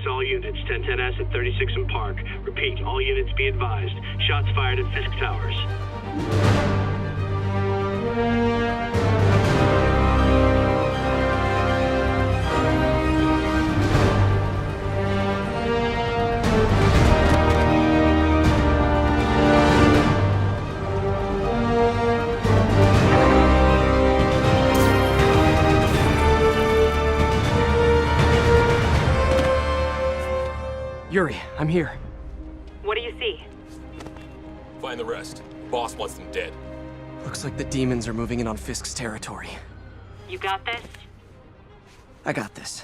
all units, 1010S at 36 and Park. Repeat, all units be advised. Shots fired at Fisk Towers. Yuri, I'm here. What do you see? Find the rest. Boss wants them dead. Looks like the demons are moving in on Fisk's territory. You got this? I got this.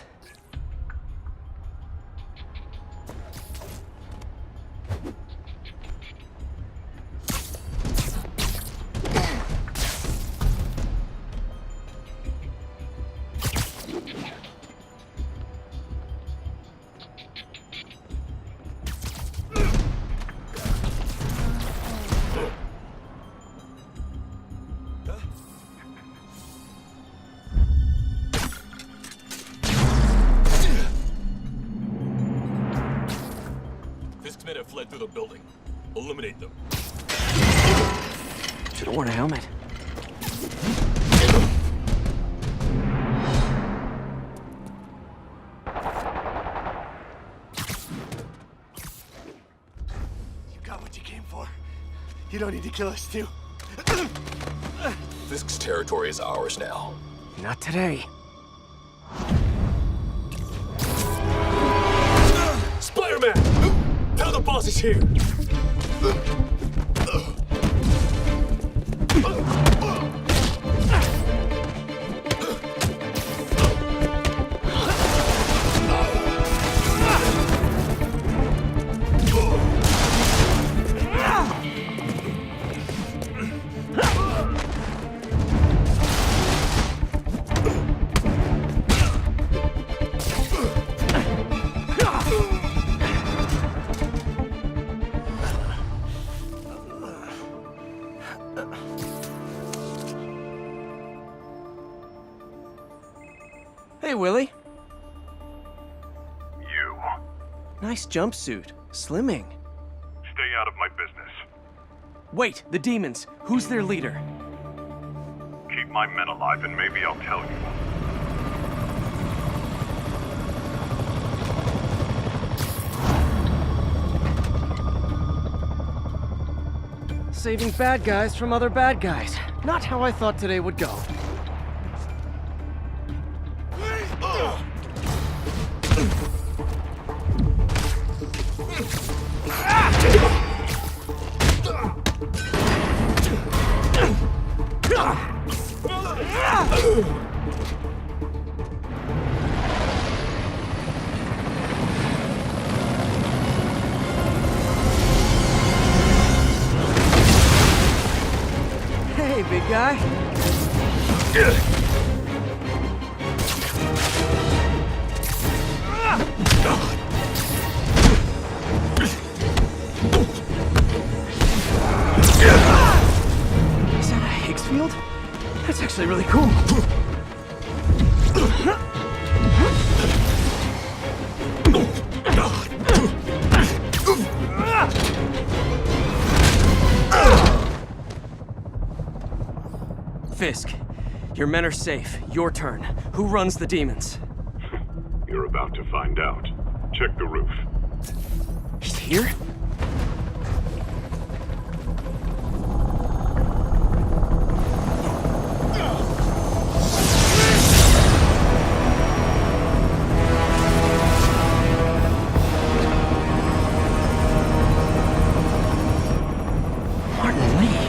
Fisk's men have fled through the building. Eliminate them. Should have worn a helmet. You got what you came for. You don't need to kill us too. Fisk's territory is ours now. Not today. Spider-Man! Tell the boss is here! Hey, Willie. You. Nice jumpsuit. Slimming. Stay out of my business. Wait, the demons. Who's their leader? Keep my men alive and maybe I'll tell you. Saving bad guys from other bad guys. Not how I thought today would go. Hey, big guy. Is that a Higgs field? That's actually really cool. Fisk, your men are safe. Your turn. Who runs the demons? You're about to find out. Check the roof. He's here? Martin Lee.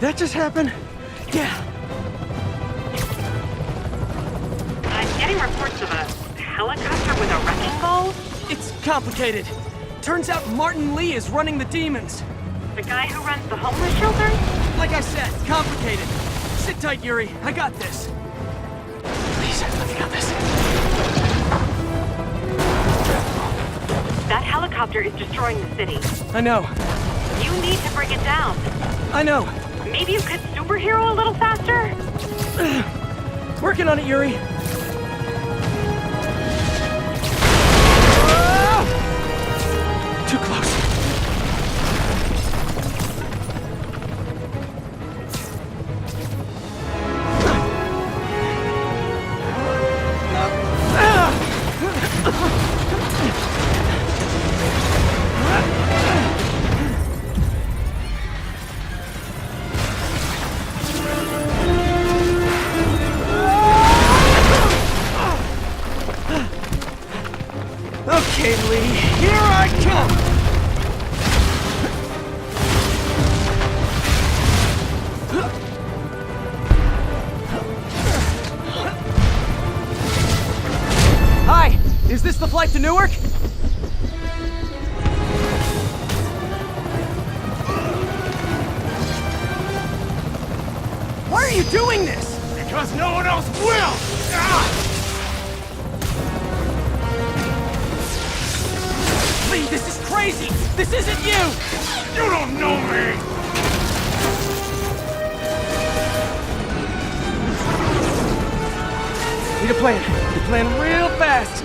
that just happen? Yeah. I'm getting reports of a helicopter with a wrecking ball. It's complicated. Turns out Martin Lee is running the demons. The guy who runs the homeless shelter? Like I said, complicated. Sit tight, Yuri. I got this. Please, let me got this. That helicopter is destroying the city. I know. You need to bring it down. I know. Maybe you could superhero a little faster? Working on it, Yuri. Too close. Okay, Lee, here I come! Hi, is this the flight to Newark? Why are you doing this? Because no one else will! Lee, this is crazy! This isn't you! You don't know me! Need a plan. Need a plan real fast.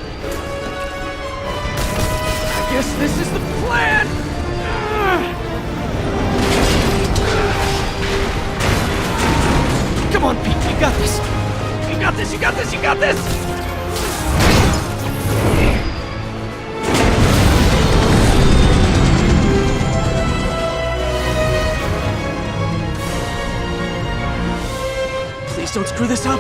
I guess this is the plan! Come on, Pete, you got this! You got this, you got this, you got this! Please don't screw this up!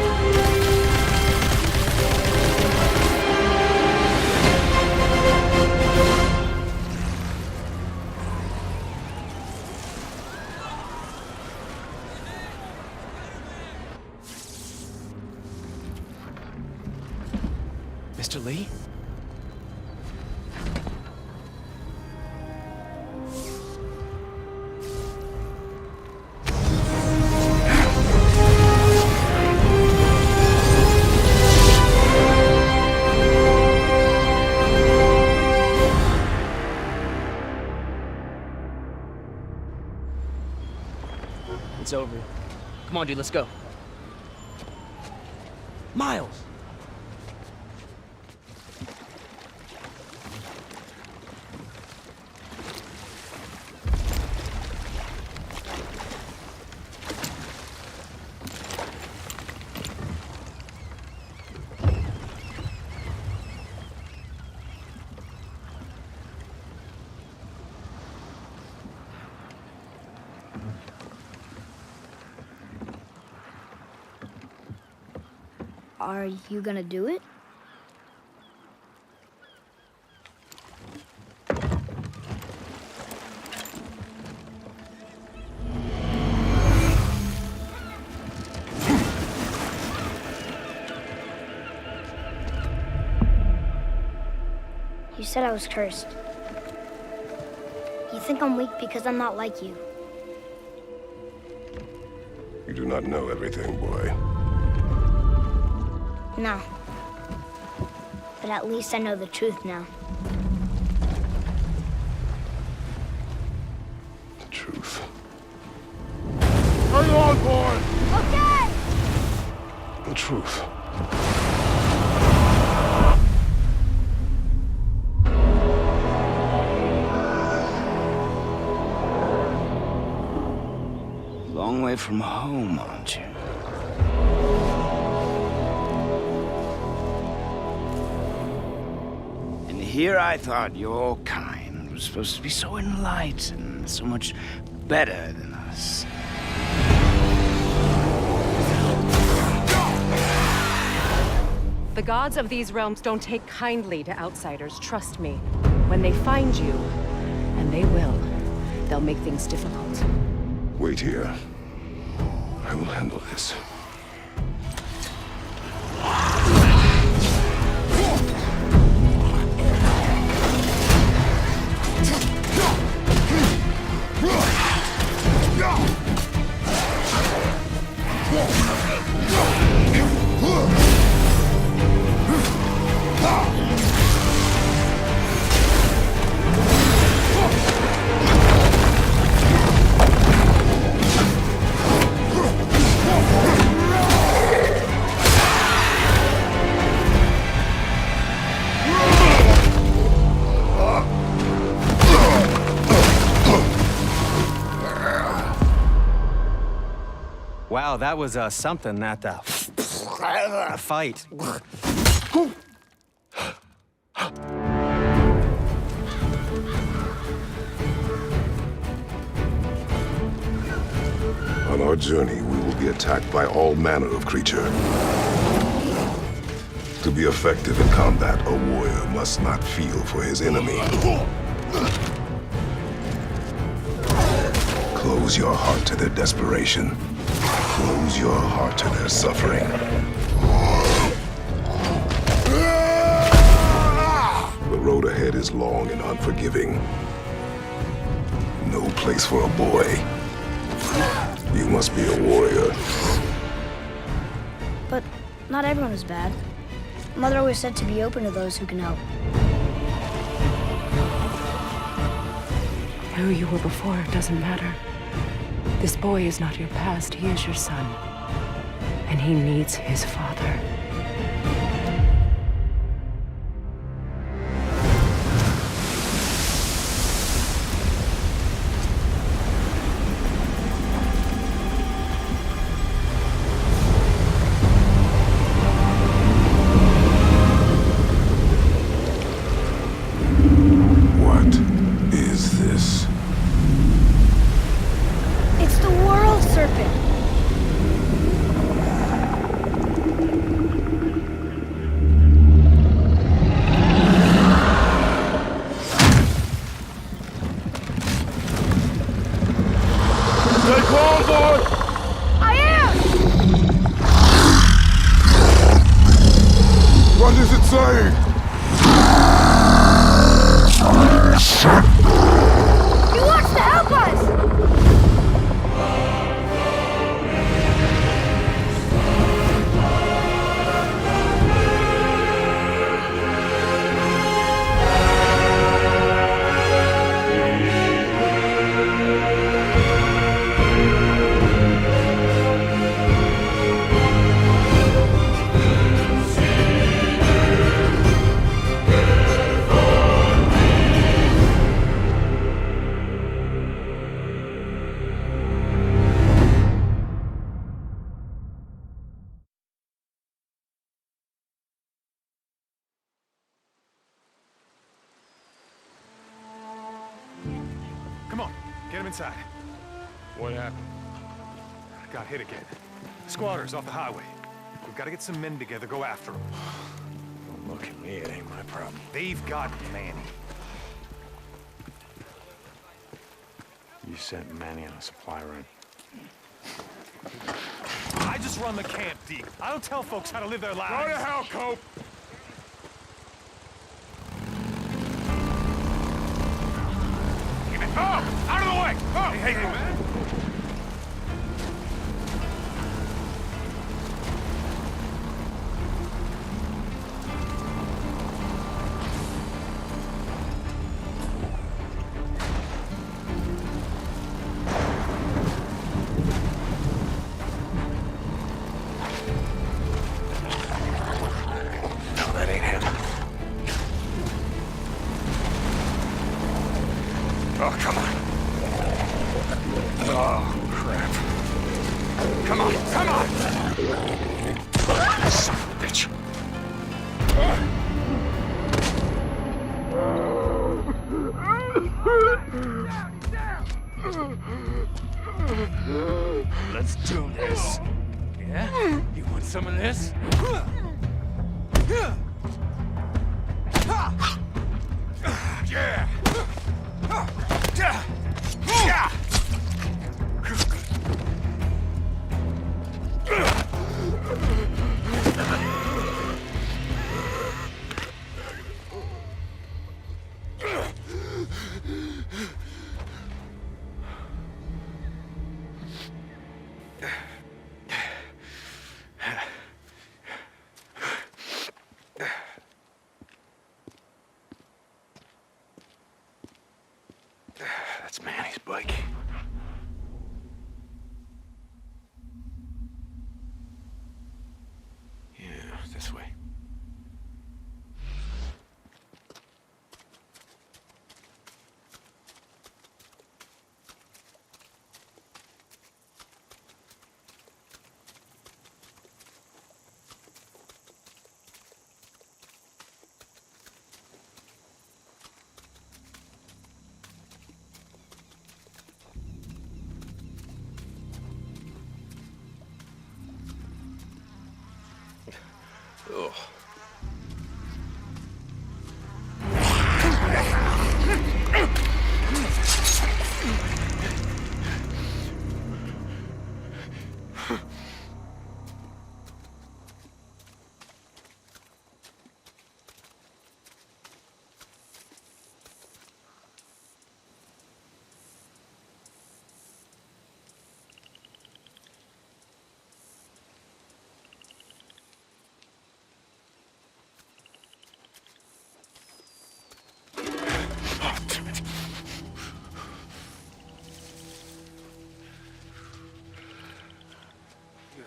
Mr. Lee? It's over. Come on, dude, let's go. Miles! Are you gonna do it? You said I was cursed. You think I'm weak because I'm not like you. You do not know everything, boy. No. But at least I know the truth now. The truth. Hang on, boy! Okay! The truth. Long way from home, aren't you? And here I thought your kind was supposed to be so enlightened, so much better than us. The gods of these realms don't take kindly to outsiders, trust me. When they find you, and they will, they'll make things difficult. Wait here. I will handle this. Wow, that was something, that fight. On our journey, we will be attacked by all manner of creature. To be effective in combat, a warrior must not feel for his enemy. Close your heart to their desperation. Close your heart to their suffering. The road ahead is long and unforgiving. No place for a boy. You must be a warrior. But not everyone is bad. Mother always said to be open to those who can help. Who you were before doesn't matter. This boy is not your past, he is your son. And he needs his father. What is this? It's the world serpent. Stay calm, boy! I am! What is it saying? He wants to help us! Come on, get him inside. What happened? Got hit again. Squatters off the highway. We've got to get some men together, go after them. Don't look at me, it ain't my problem. They've got Manny. You sent Manny on a supply run. I just run the camp, Deke. I don't tell folks how to live their lives. Go to hell, Cope! Oh! Out of the way! Oh! Hey, man! No, that ain't him. Oh, come on. Oh, crap. Come on, come on! Son of a bitch. Let's do this. Yeah? You want some of this? Yeah! Ugh.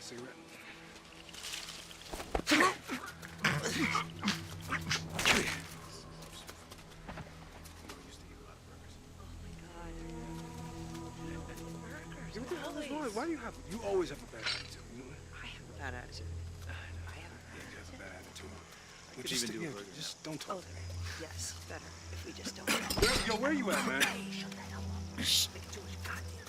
Cigarette. Why do you have? You always have a bad attitude. I have a bad attitude. I have You have a bad attitude. I Just, just don't talk. Yes, better if we just don't. Yo, where you at, man? Hey, shut the hell up. Shh. Make it too much goddamn.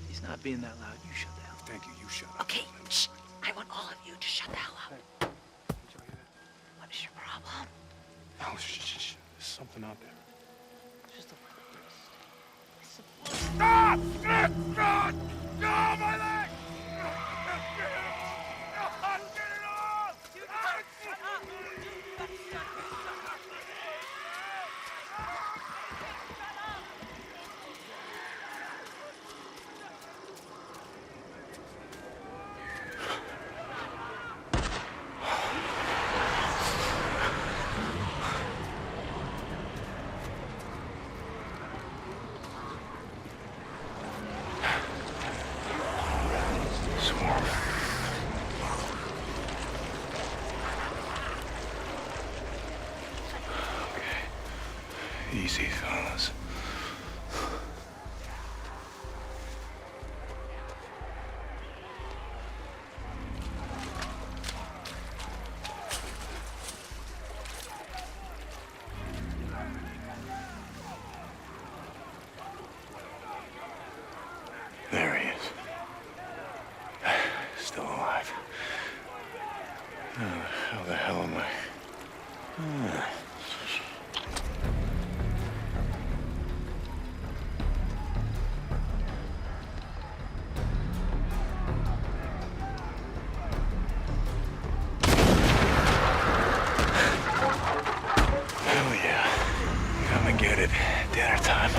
He's not being that loud. You shut the hell up. Thank you. You shut up. Okay, shh. I want all of you to shut the hell up. What is your problem? Oh, shh. There's something out there. Just a Stop! God! No, my leg! Easy, fellas. There he is. Still alive. How the hell am I? Dinner time.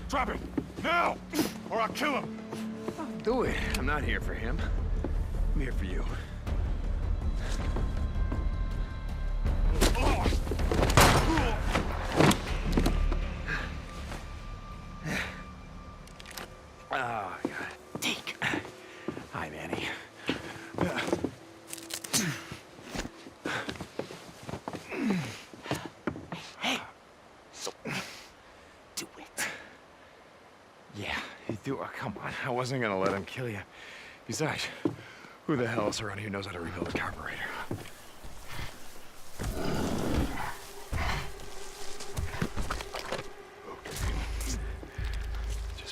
Drop him! Now! Or I'll kill him! Do it. I'm not here for him. I'm here for you. Oh, God. Take. Hi, Manny. Hey. Do it. Yeah, you do. Oh, come on. I wasn't gonna let him kill you. Besides, who the hell else around here knows how to rebuild a carburetor?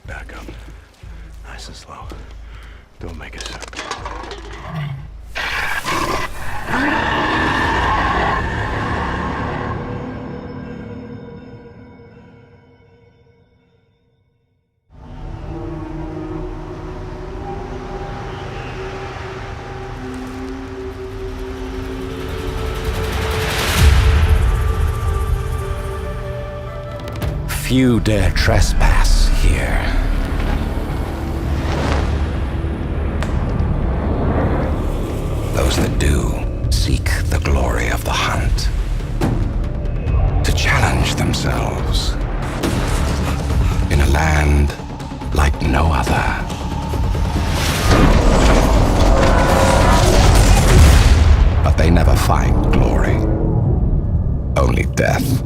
Back up. Nice and slow. Don't make a sound. Few dare trespass here. Those that do seek the glory of the hunt, to challenge themselves in a land like no other. But they never find glory, only death.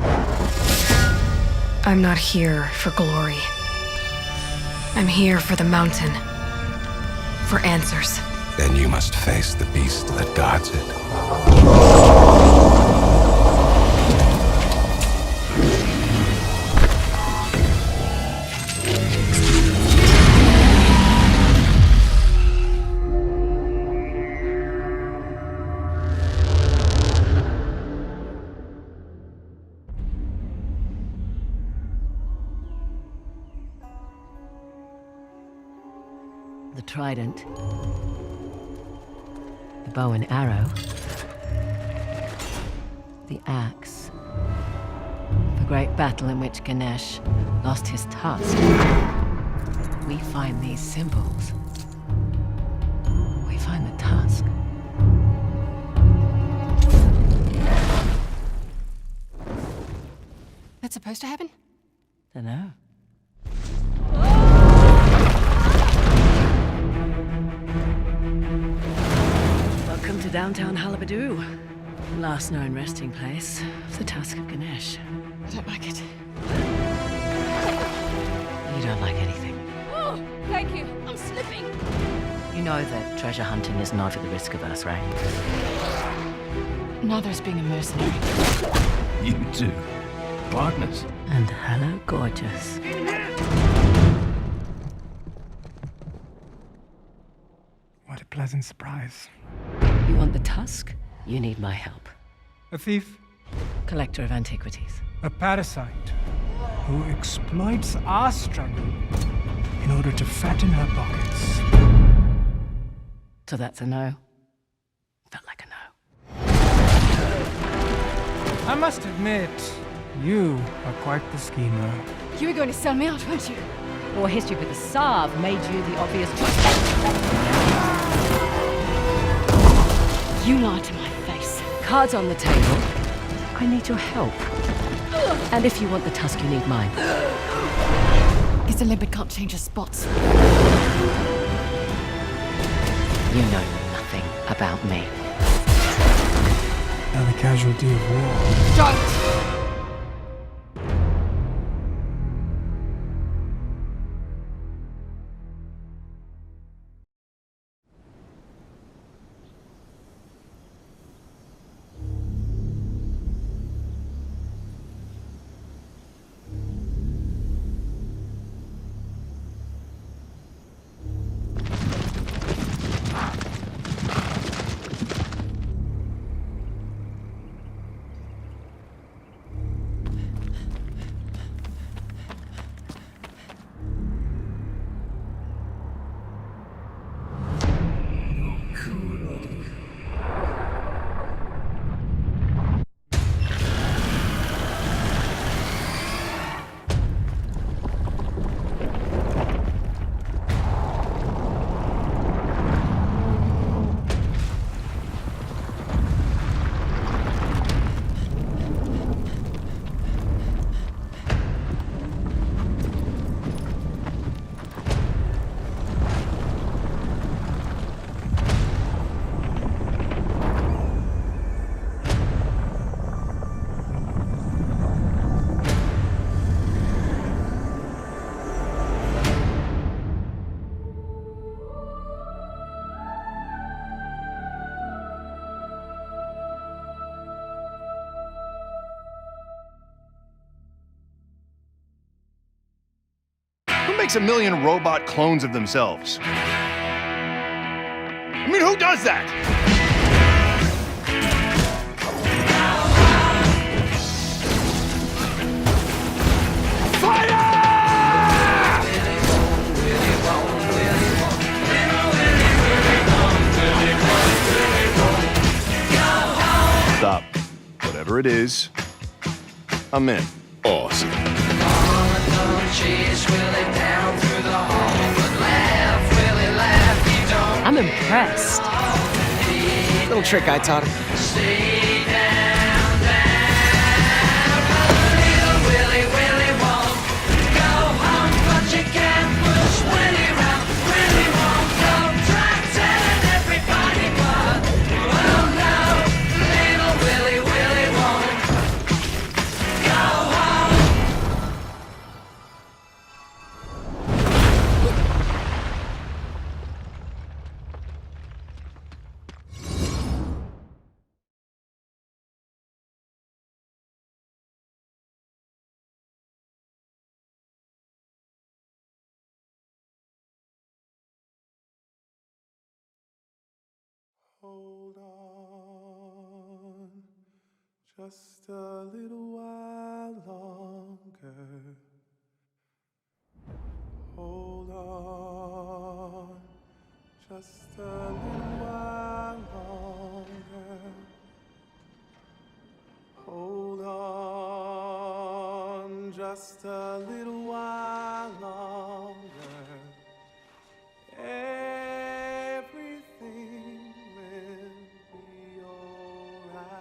I'm not here for glory. I'm here for the mountain. For answers. Then you must face the beast that guards it. The trident. The bow and arrow. The axe. The great battle in which Ganesh lost his tusk. We find these symbols. We find the tusk. That's supposed to happen? Dunno. Welcome to downtown Halabadu. Last known resting place of the Tusk of Ganesh. I don't like it. You don't like anything. Oh, thank you. I'm slipping. You know that treasure hunting is not at the risk of us, right? Neither is being a mercenary. You too. Partners. And hello, gorgeous. What a pleasant surprise. You want the tusk? You need my help. A thief? Collector of antiquities. A parasite who exploits our struggle in order to fatten her pockets. So that's a no. Felt like a no. I must admit, you are quite the schemer. You were going to sell me out, weren't you? Or history with the Sav made you the obvious choice. You lied to my face. Cards on the table. I need your help. And if you want the tusk, you need mine. Guess a limpet can't change his spots. You know nothing about me. Now the casualty of war. Don't! Who makes a million robot clones of themselves? I mean, who does that? Stop. Whatever it is, I'm in. Awesome. I'm impressed. Little trick I taught him. Hold on, just a little while longer. Hold on, just a little while longer. Hold on, just a little while longer. Everything will be alright.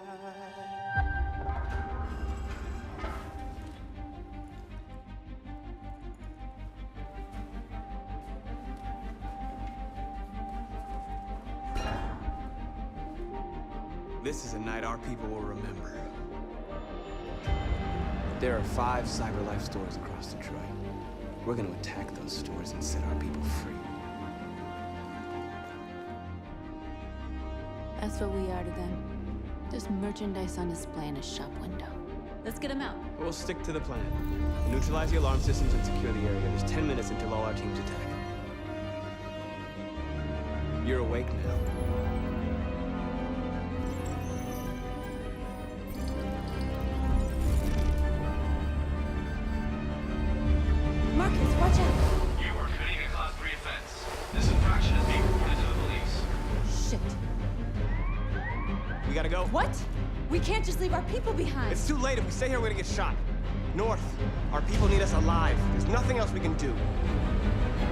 This is a night our people will remember. There are 5 CyberLife stores across Detroit. We're going to attack those stores and set our people free. That's what we are to them. Just merchandise on display in a shop window. Let's get them out. We'll stick to the plan. Neutralize the alarm systems and secure the area. There's 10 minutes until all our teams attack. You're awake now. Marcus, watch out! You are committing a Class 3 offense. This infraction is being reported to the police. Shit. We gotta go. What? We can't just leave our people behind. It's too late. If we stay here, we're gonna get shot. North, our people need us alive. There's nothing else we can do.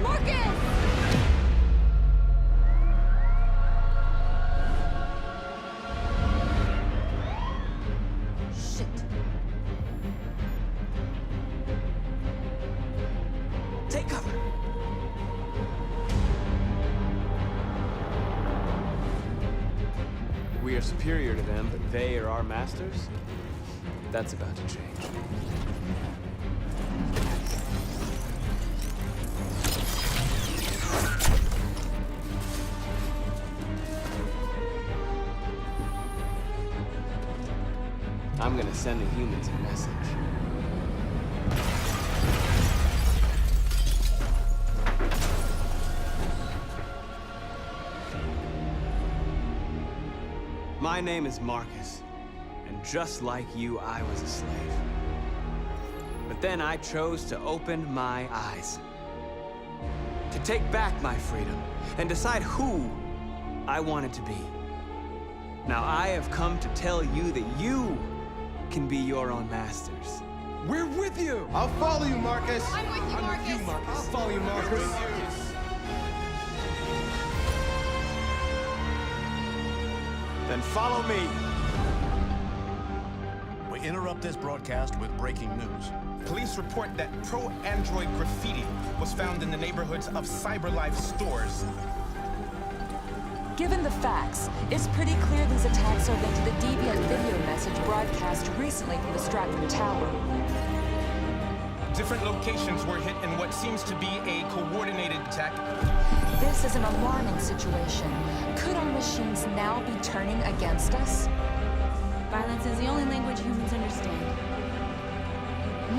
Marcus! Shit. Take cover. We are superior to them, but they are our masters? That's about to change. I'm gonna send the humans a message. My name is Marcus, and just like you, I was a slave. But then I chose to open my eyes, to take back my freedom, and decide who I wanted to be. Now I have come to tell you that you can be your own masters. We're with you! I'll follow you, Marcus! I'm with you, Marcus! I'll follow you, Marcus! Then follow me. We interrupt this broadcast with breaking news. Police report that pro-Android graffiti was found in the neighborhoods of CyberLife stores. Given the facts, it's pretty clear these attacks are linked to the deviant video message broadcast recently from the Stratton Tower. Different locations were hit in what seems to be a coordinated attack. This is an alarming situation. Could our machines now be turning against us? Violence is the only language humans understand.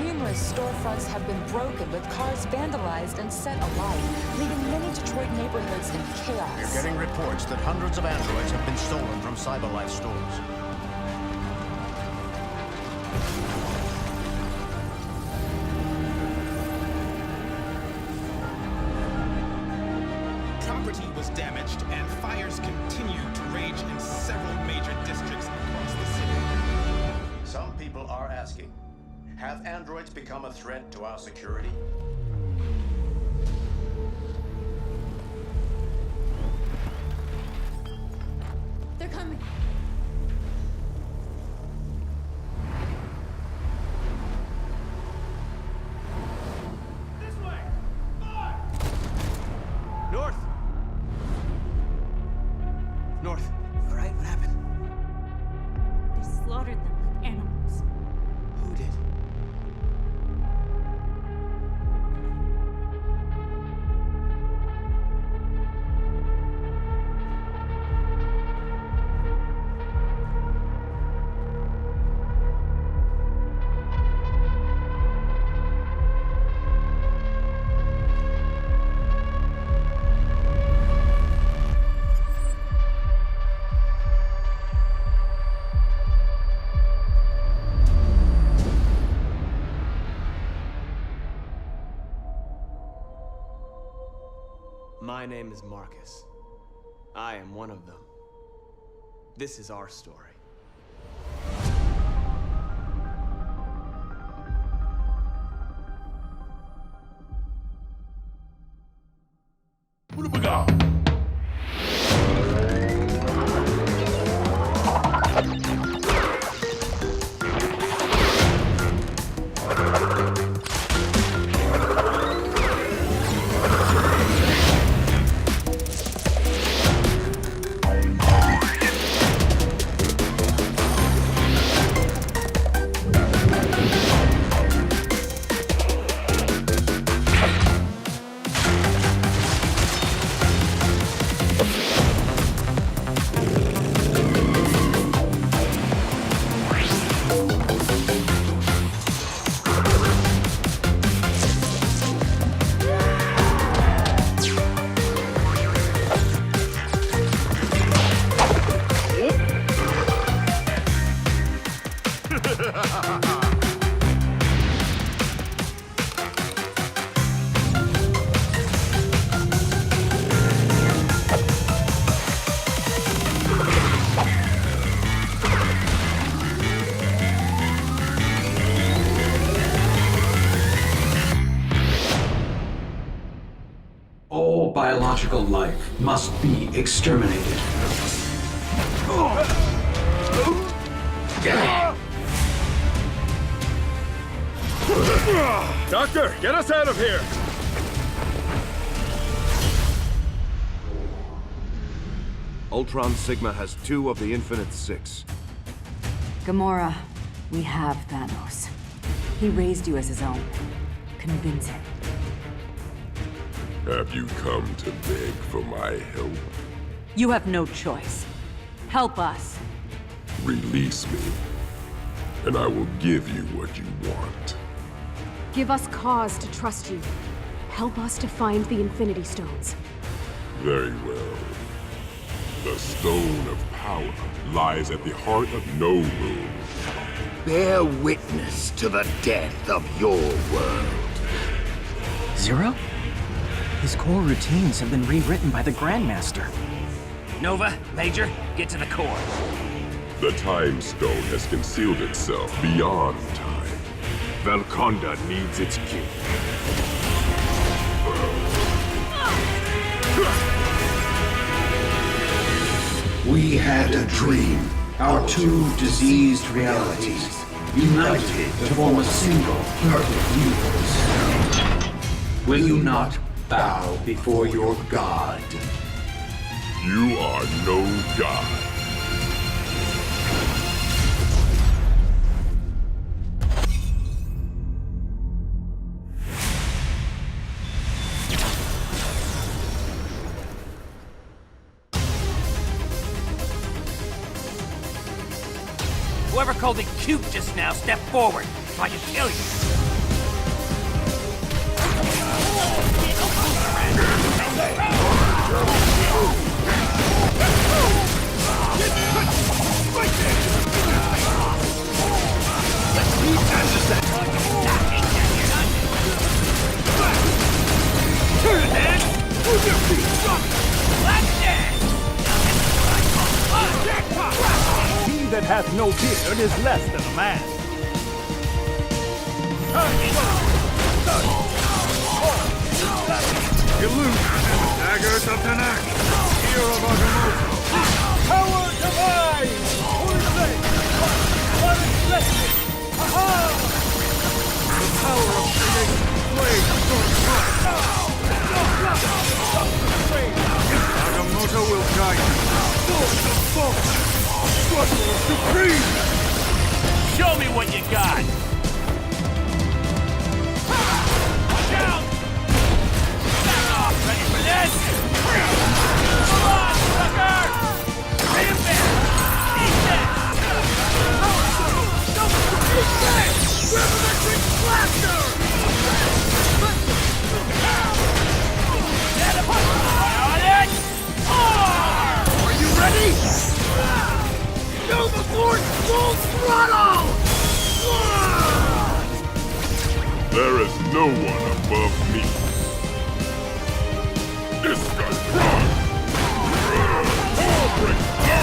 Numerous storefronts have been broken, with cars vandalized and set alight, leaving many Detroit neighborhoods in chaos. We're getting reports that hundreds of androids have been stolen from CyberLife stores. Property was damaged, and fires continue to rage in several major districts across the city. Some people are asking, have androids become a threat to our security? They're coming. This way! North! North. All right, what happened? They slaughtered them like animals. Who did? My name is Marcus. I am one of them. This is our story. All biological life must be exterminated. Doctor, get us out of here! Ultron Sigma has 2 of the Infinite 6. Gamora, we have Thanos. He raised you as his own. Convince him. Have you come to beg for my help? You have no choice. Help us. Release me, and I will give you what you want. Give us cause to trust you. Help us to find the Infinity Stones. Very well. The Stone of Power lies at the heart of no room. Bear witness to the death of your world. Zero? His core routines have been rewritten by the Grandmaster. Nova, Major, get to the core. The Time Stone has concealed itself beyond time. Valkonda needs its king. We had a dream. Our 2 diseased realities, united to form a single perfect universe. Will you not bow before your god? You are no god. Whoever called it cute just now, step forward, so I can kill you. He that hath no beard is less than a man. Illusion and the daggers of Tanak. Ear of Agamotto. Power divine! Who is they? What is blessed? Aha! The power of creation. Blade storm Agamotto will guide you. Force of force. Struggle supreme. Show me what you got. Watch out! Back off! Ready for this? Come on, sucker! Hit him there! Eat that! Eat that! Revolution blaster! Get him! On it! Are you ready? Feel the force full throttle! There is no one above me. Disgust.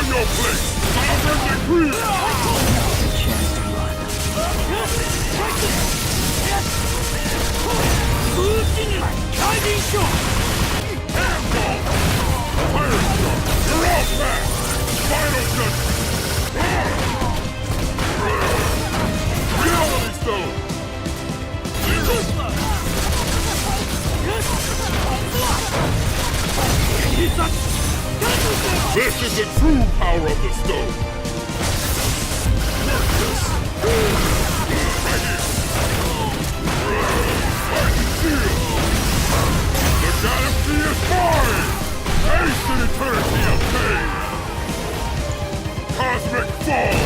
on your plate! You're all back! Final judgment! Reality stone! This is the true power of the stone! The galaxy is mine! Ancient eternity of pain! Cosmic fall!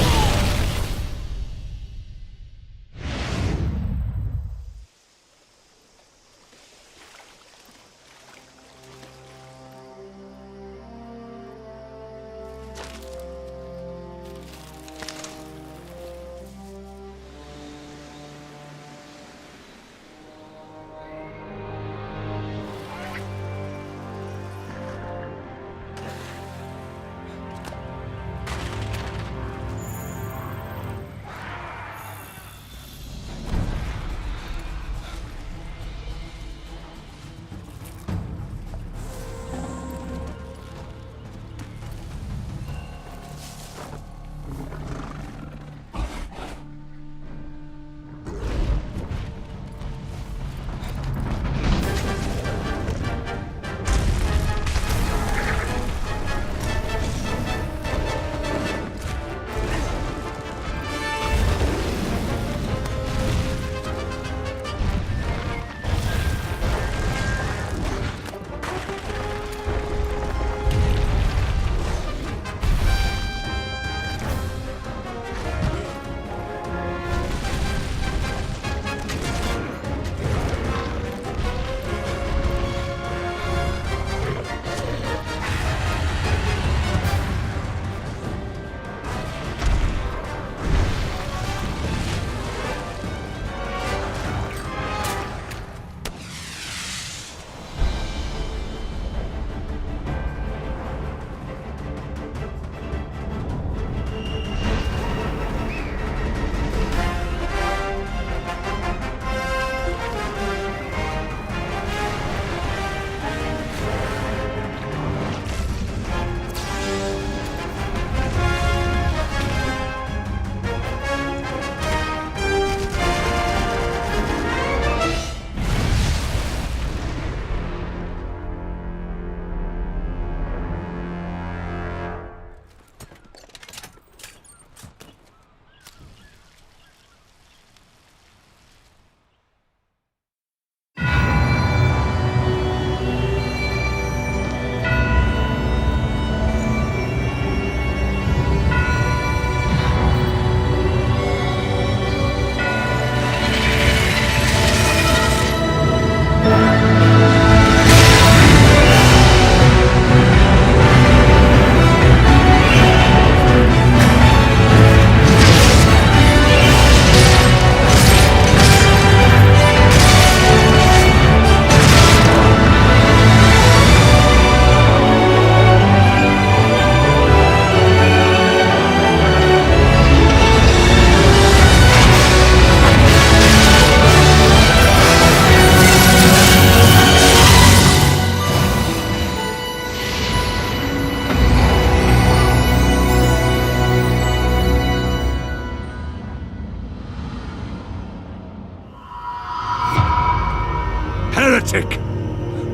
Heretic!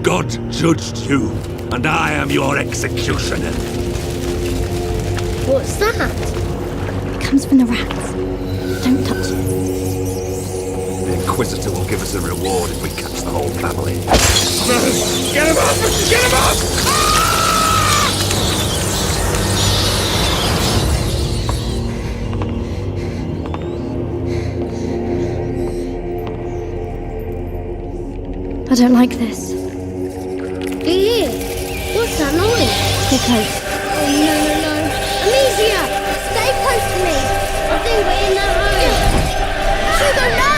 God judged you, and I am your executioner. What's that? It comes from the rats. Don't touch it. The Inquisitor will give us a reward if we catch the whole family. Get him up! Get him up! I don't like this. Do you hear? What's that noise? Stay close. Oh, no. Amicia! Stay close to me! I think we're in that room! Sugar, no!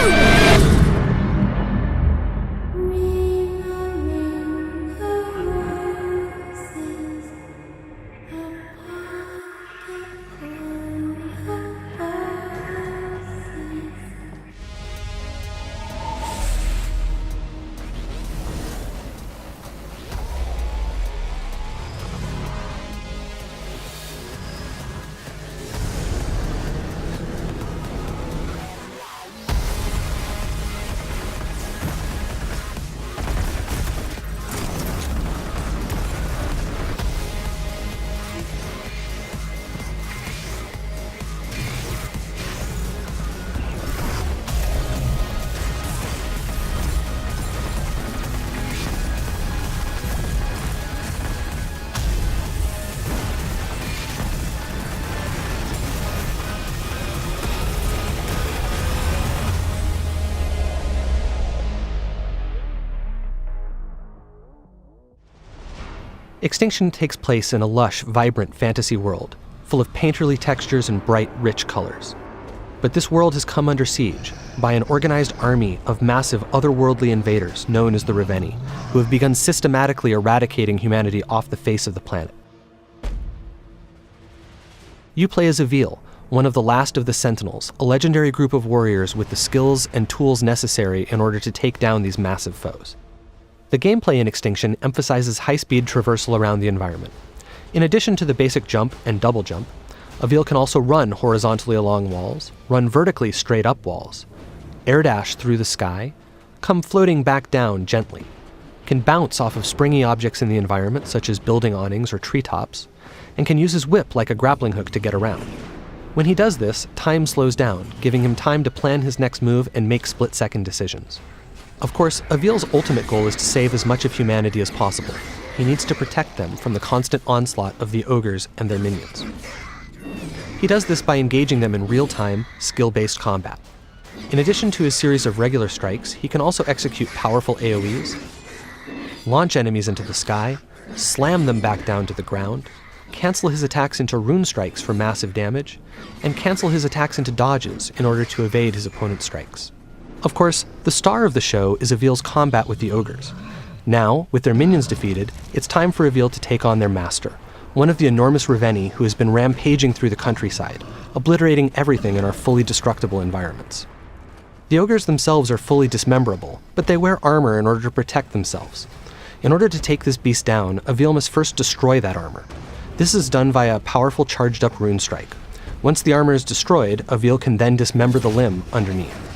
Extinction takes place in a lush, vibrant fantasy world, full of painterly textures and bright, rich colors. But this world has come under siege by an organized army of massive otherworldly invaders known as the Reveni, who have begun systematically eradicating humanity off the face of the planet. You play as Avil, one of the last of the Sentinels, a legendary group of warriors with the skills and tools necessary in order to take down these massive foes. The gameplay in Extinction emphasizes high-speed traversal around the environment. In addition to the basic jump and double jump, Avil can also run horizontally along walls, run vertically straight up walls, air dash through the sky, come floating back down gently, can bounce off of springy objects in the environment such as building awnings or treetops, and can use his whip like a grappling hook to get around. When he does this, time slows down, giving him time to plan his next move and make split-second decisions. Of course, Avil's ultimate goal is to save as much of humanity as possible. He needs to protect them from the constant onslaught of the ogres and their minions. He does this by engaging them in real-time, skill-based combat. In addition to his series of regular strikes, he can also execute powerful AoEs, launch enemies into the sky, slam them back down to the ground, cancel his attacks into rune strikes for massive damage, and cancel his attacks into dodges in order to evade his opponent's strikes. Of course, the star of the show is Avil's combat with the ogres. Now, with their minions defeated, it's time for Avil to take on their master, one of the enormous Reveni who has been rampaging through the countryside, obliterating everything in our fully destructible environments. The ogres themselves are fully dismemberable, but they wear armor in order to protect themselves. In order to take this beast down, Avil must first destroy that armor. This is done via a powerful charged-up rune strike. Once the armor is destroyed, Avil can then dismember the limb underneath.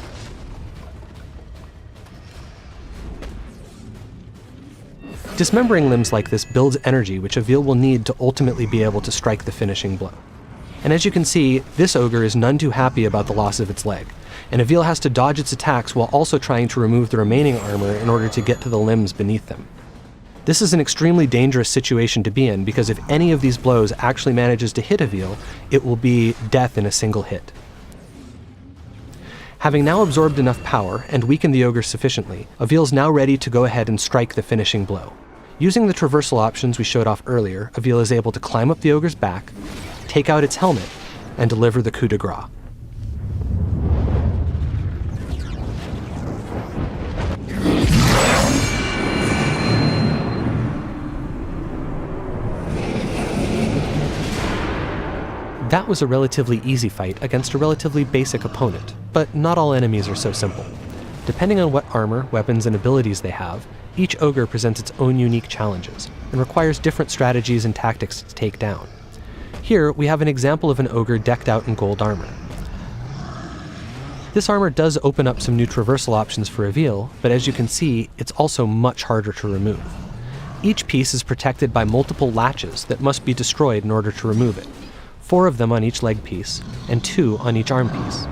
Dismembering limbs like this builds energy which Avil will need to ultimately be able to strike the finishing blow. And as you can see, this ogre is none too happy about the loss of its leg, and Avil has to dodge its attacks while also trying to remove the remaining armor in order to get to the limbs beneath them. This is an extremely dangerous situation to be in because if any of these blows actually manages to hit Avil, it will be death in a single hit. Having now absorbed enough power and weakened the ogre sufficiently, Avil is now ready to go ahead and strike the finishing blow. Using the traversal options we showed off earlier, Avil is able to climb up the ogre's back, take out its helmet, and deliver the coup de grace. That was a relatively easy fight against a relatively basic opponent, but not all enemies are so simple. Depending on what armor, weapons, and abilities they have, each ogre presents its own unique challenges, and requires different strategies and tactics to take down. Here, we have an example of an ogre decked out in gold armor. This armor does open up some new traversal options for Avil, but as you can see, it's also much harder to remove. Each piece is protected by multiple latches that must be destroyed in order to remove it. 4 of them on each leg piece, and 2 on each arm piece.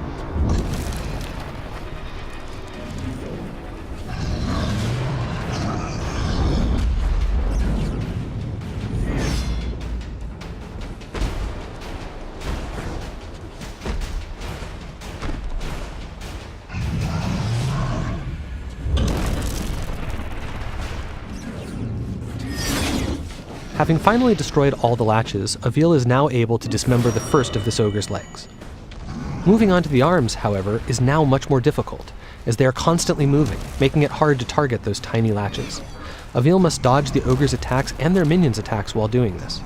Having finally destroyed all the latches, Avil is now able to dismember the first of this ogre's legs. Moving on to the arms, however, is now much more difficult, as they are constantly moving, making it hard to target those tiny latches. Avil must dodge the ogre's attacks and their minions' attacks while doing this.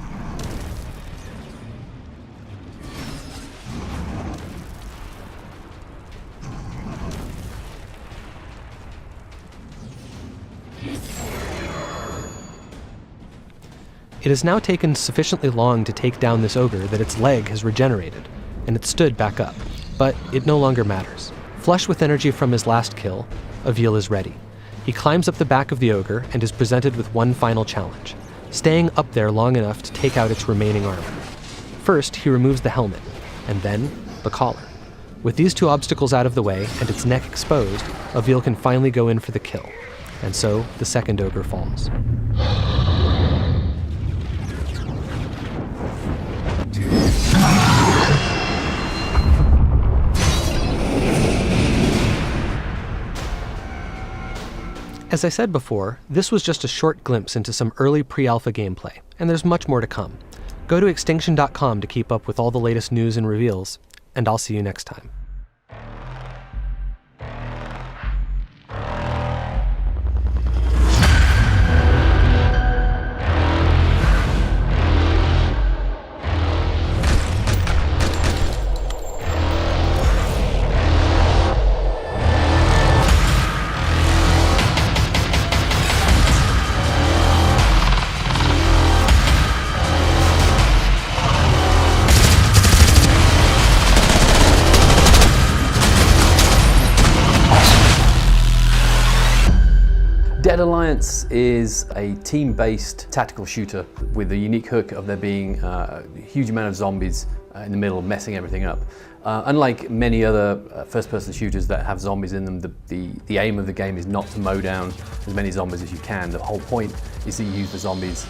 It has now taken sufficiently long to take down this ogre that its leg has regenerated, and it stood back up, but it no longer matters. Flush with energy from his last kill, Avil is ready. He climbs up the back of the ogre and is presented with one final challenge, staying up there long enough to take out its remaining armor. First, he removes the helmet, and then the collar. With these 2 obstacles out of the way and its neck exposed, Avil can finally go in for the kill, and so the second ogre falls. As I said before, this was just a short glimpse into some early pre-alpha gameplay, and there's much more to come. Go to extinction.com to keep up with all the latest news and reveals, and I'll see you next time. Dead Alliance is a team-based tactical shooter with the unique hook of there being a huge amount of zombies in the middle messing everything up. Unlike many other first-person shooters that have zombies in them, the aim of the game is not to mow down as many zombies as you can. The whole point is that you use the zombies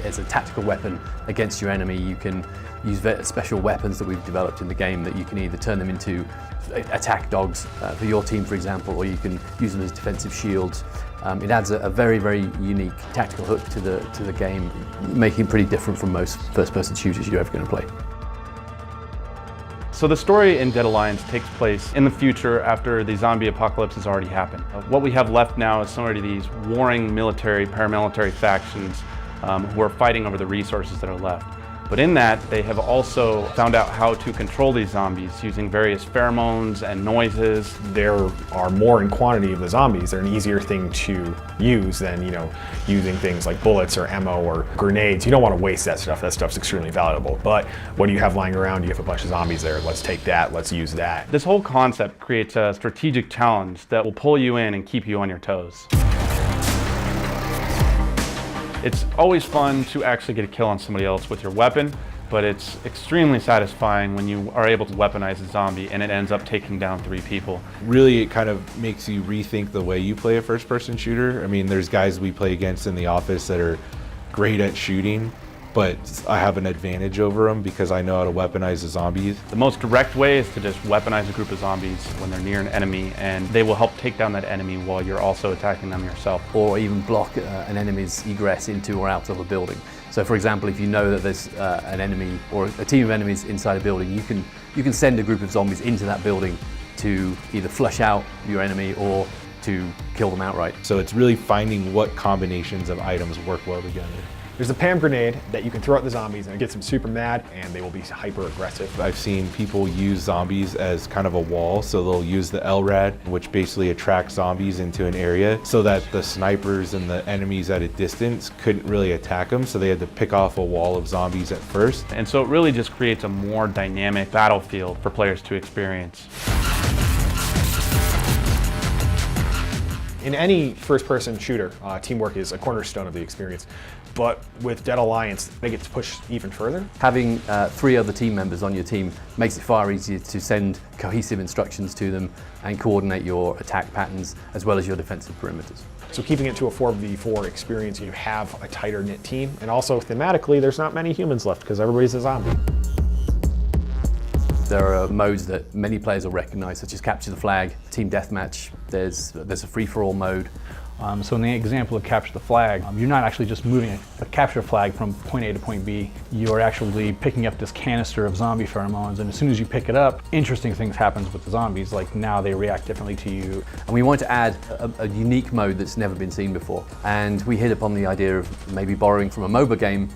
as a tactical weapon against your enemy. You can use special weapons that we've developed in the game that you can either turn them into attack dogs for your team, for example, or you can use them as defensive shields. It adds a very, very unique tactical hook to the game, making it pretty different from most first-person shooters you're ever going to play. So the story in Dead Alliance takes place in the future after the zombie apocalypse has already happened. What we have left now is some of these warring military, paramilitary factions who are fighting over the resources that are left. But in that, they have also found out how to control these zombies using various pheromones and noises. There are more in quantity of the zombies. They're an easier thing to use than, using things like bullets or ammo or grenades. You don't want to waste that stuff. That stuff's extremely valuable. But what do you have lying around? You have a bunch of zombies there. Let's take that. Let's use that. This whole concept creates a strategic challenge that will pull you in and keep you on your toes. It's always fun to actually get a kill on somebody else with your weapon, but it's extremely satisfying when you are able to weaponize a zombie and it ends up taking down 3 people. Really, it kind of makes you rethink the way you play a first-person shooter. I mean, there's guys we play against in the office that are great at shooting, but I have an advantage over them because I know how to weaponize the zombies. The most direct way is to just weaponize a group of zombies when they're near an enemy, and they will help take down that enemy while you're also attacking them yourself. Or even block an enemy's egress into or out of a building. So for example, if you know that there's an enemy or a team of enemies inside a building, you can send a group of zombies into that building to either flush out your enemy or to kill them outright. So it's really finding what combinations of items work well together. There's a PAM grenade that you can throw at the zombies and it gets them super mad and they will be hyper aggressive. I've seen people use zombies as kind of a wall, so they'll use the LRAD, which basically attracts zombies into an area so that the snipers and the enemies at a distance couldn't really attack them, so they had to pick off a wall of zombies at first. And so it really just creates a more dynamic battlefield for players to experience. In any first-person shooter, teamwork is a cornerstone of the experience. But with Dead Alliance, they get to push even further. Having 3 other team members on your team makes it far easier to send cohesive instructions to them and coordinate your attack patterns as well as your defensive perimeters. So keeping it to a 4v4 experience, you have a tighter knit team, and also thematically, there's not many humans left because everybody's a zombie. There are modes that many players will recognize, such as Capture the Flag, Team Deathmatch. There's a free-for-all mode. So in the example of Capture the Flag, you're not actually just moving a capture flag from point A to point B. You're actually picking up this canister of zombie pheromones, and as soon as you pick it up, interesting things happen with the zombies, like now they react differently to you. And we wanted to add a unique mode that's never been seen before. And we hit upon the idea of maybe borrowing from a MOBA game,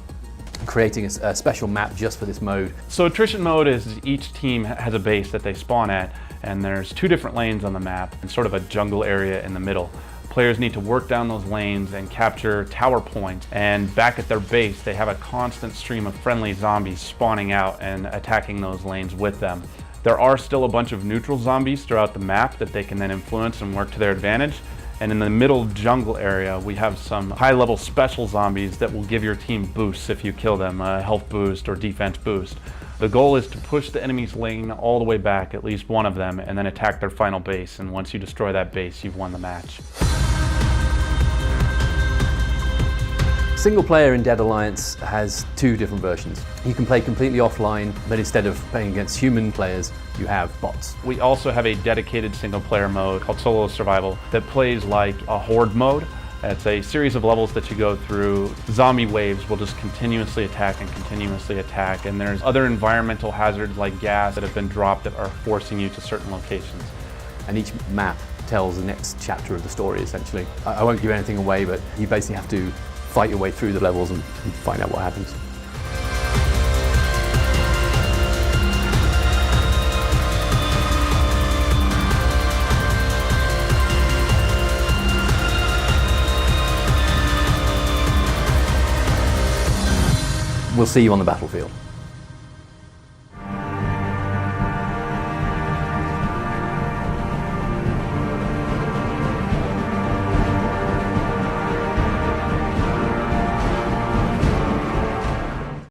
creating a special map just for this mode. So attrition mode is each team has a base that they spawn at, and there's 2 different lanes on the map and sort of a jungle area in the middle. Players need to work down those lanes and capture tower points, and back at their base they have a constant stream of friendly zombies spawning out and attacking those lanes with them. There are still a bunch of neutral zombies throughout the map that they can then influence and work to their advantage. And in the middle jungle area, we have some high-level special zombies that will give your team boosts if you kill them, a health boost or defense boost. The goal is to push the enemy's lane all the way back, at least one of them, and then attack their final base. And once you destroy that base, you've won the match. Single player in Dead Alliance has two different versions. You can play completely offline, but instead of playing against human players, you have bots. We also have a dedicated single player mode called Solo Survival that plays like a horde mode. It's a series of levels that you go through. Zombie waves will just continuously attack and continuously attack, and there's other environmental hazards like gas that have been dropped that are forcing you to certain locations. And each map tells the next chapter of the story, essentially. I won't give anything away, but you basically have to fight your way through the levels and find out what happens. We'll see you on the battlefield.